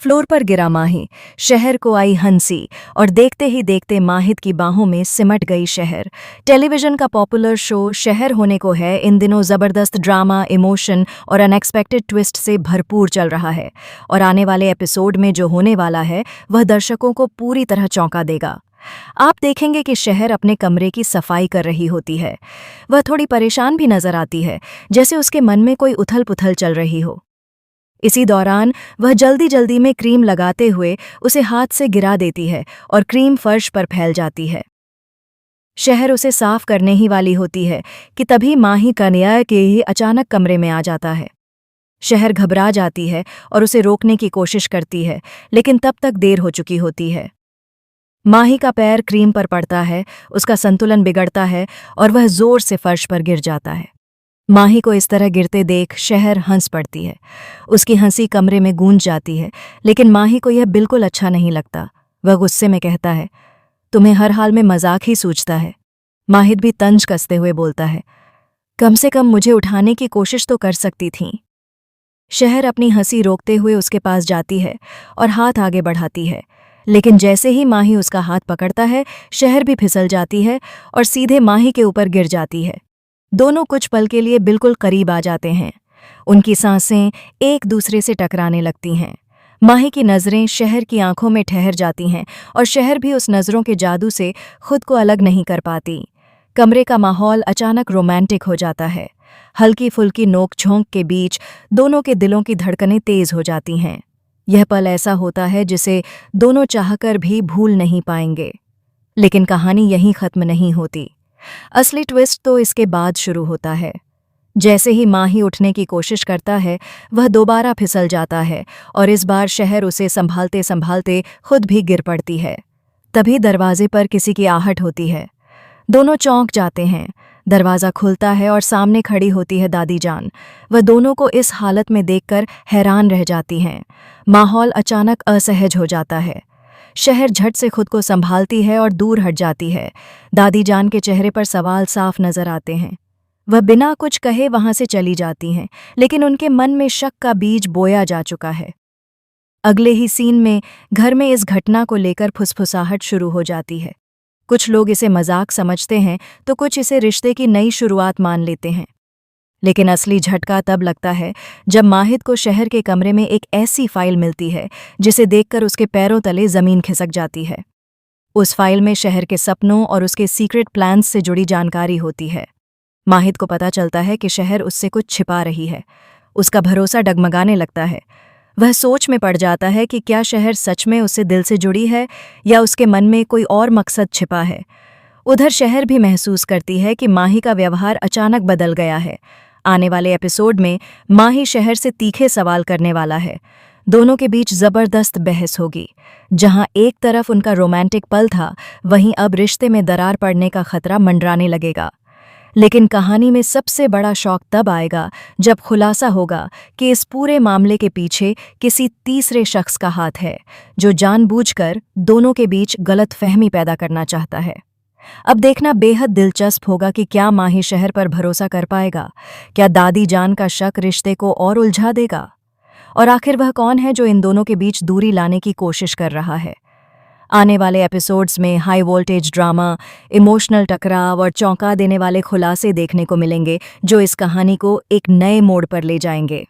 Floor पर गिरा माही, शहर को आई हंसी और देखते ही देखते माहिद की बाहों में सिमट गई शहर। टेलीविजन का पॉपुलर शो शहर होने को है इन दिनों ज़बरदस्त ड्रामा, इमोशन और अनएक्सपेक्टेड ट्विस्ट से भरपूर चल रहा है और आने वाले एपिसोड में जो होने वाला है वह दर्शकों को पूरी तरह चौंका देगा। आप देखेंगे कि शहर अपने कमरे की सफाई कर रही होती है। वह थोड़ी परेशान भी नजर आती है, जैसे उसके मन में कोई उथल पुथल चल रही हो। इसी दौरान वह जल्दी जल्दी में क्रीम लगाते हुए उसे हाथ से गिरा देती है और क्रीम फर्श पर फैल जाती है। शहर उसे साफ करने ही वाली होती है कि तभी माही कन्या के ही अचानक कमरे में आ जाता है। शहर घबरा जाती है और उसे रोकने की कोशिश करती है, लेकिन तब तक देर हो चुकी होती है। माही का पैर क्रीम पर पड़ता है, उसका संतुलन बिगड़ता है और वह जोर से फर्श पर गिर जाता है। माही को इस तरह गिरते देख शहर हंस पड़ती है। उसकी हंसी कमरे में गूंज जाती है, लेकिन माही को यह बिल्कुल अच्छा नहीं लगता। वह गुस्से में कहता है, तुम्हें हर हाल में मजाक ही सूझता है। माहिद भी तंज कसते हुए बोलता है, कम से कम मुझे उठाने की कोशिश तो कर सकती थीं। शहर अपनी हंसी रोकते हुए उसके पास जाती है और हाथ आगे बढ़ाती है, लेकिन जैसे ही माही उसका हाथ पकड़ता है, शहर भी फिसल जाती है और सीधे माही के ऊपर गिर जाती है। दोनों कुछ पल के लिए बिल्कुल करीब आ जाते हैं। उनकी सांसें एक दूसरे से टकराने लगती हैं। माही की नज़रें शहर की आंखों में ठहर जाती हैं और शहर भी उस नज़रों के जादू से खुद को अलग नहीं कर पाती। कमरे का माहौल अचानक रोमांटिक हो जाता है। हल्की फुल्की नोक झोंक के बीच दोनों के दिलों की धड़कनें तेज हो जाती हैं। यह पल ऐसा होता है जिसे दोनों चाहकर भी भूल नहीं पाएंगे। लेकिन कहानी यहीं खत्म नहीं होती। असली ट्विस्ट तो इसके बाद शुरू होता है। जैसे ही माही उठने की कोशिश करता है, वह दोबारा फिसल जाता है और इस बार शहर उसे संभालते संभालते खुद भी गिर पड़ती है। तभी दरवाजे पर किसी की आहट होती है। दोनों चौंक जाते हैं। दरवाज़ा खुलता है और सामने खड़ी होती है दादी जान। वह दोनों को इस हालत में देखकर हैरान रह जाती हैं। माहौल अचानक असहज हो जाता है। शहर झट से खुद को संभालती है और दूर हट जाती है। दादी जान के चेहरे पर सवाल साफ नजर आते हैं। वह बिना कुछ कहे वहां से चली जाती हैं, लेकिन उनके मन में शक का बीज बोया जा चुका है। अगले ही सीन में घर में इस घटना को लेकर फुसफुसाहट शुरू हो जाती है। कुछ लोग इसे मजाक समझते हैं तो कुछ इसे रिश्ते की नई शुरुआत मान लेते हैं। लेकिन असली झटका तब लगता है जब माहिद को शहर के कमरे में एक ऐसी फाइल मिलती है जिसे देखकर उसके पैरों तले जमीन खिसक जाती है। उस फाइल में शहर के सपनों और उसके सीक्रेट प्लान्स से जुड़ी जानकारी होती है। माहिद को पता चलता है कि शहर उससे कुछ छिपा रही है। उसका भरोसा डगमगाने लगता है। वह सोच में पड़ जाता है कि क्या शहर सच में उससे दिल से जुड़ी है या उसके मन में कोई और मकसद छिपा है। उधर शहर भी महसूस करती है कि माही का व्यवहार अचानक बदल गया है। आने वाले एपिसोड में माही शहर से तीखे सवाल करने वाला है। दोनों के बीच जबरदस्त बहस होगी। जहां एक तरफ उनका रोमांटिक पल था, वहीं अब रिश्ते में दरार पड़ने का खतरा मंडराने लगेगा। लेकिन कहानी में सबसे बड़ा शॉक तब आएगा जब खुलासा होगा कि इस पूरे मामले के पीछे किसी तीसरे शख्स का हाथ है, जो जानबूझकर दोनों के बीच गलतफहमी पैदा करना चाहता है। अब देखना बेहद दिलचस्प होगा कि क्या माही शहर पर भरोसा कर पाएगा। क्या दादी जान का शक रिश्ते को और उलझा देगा? और आखिर वह कौन है जो इन दोनों के बीच दूरी लाने की कोशिश कर रहा है? आने वाले एपिसोड्स में हाई वोल्टेज ड्रामा, इमोशनल टकराव और चौंका देने वाले खुलासे देखने को मिलेंगे, जो इस कहानी को एक नए मोड़ पर ले जाएंगे।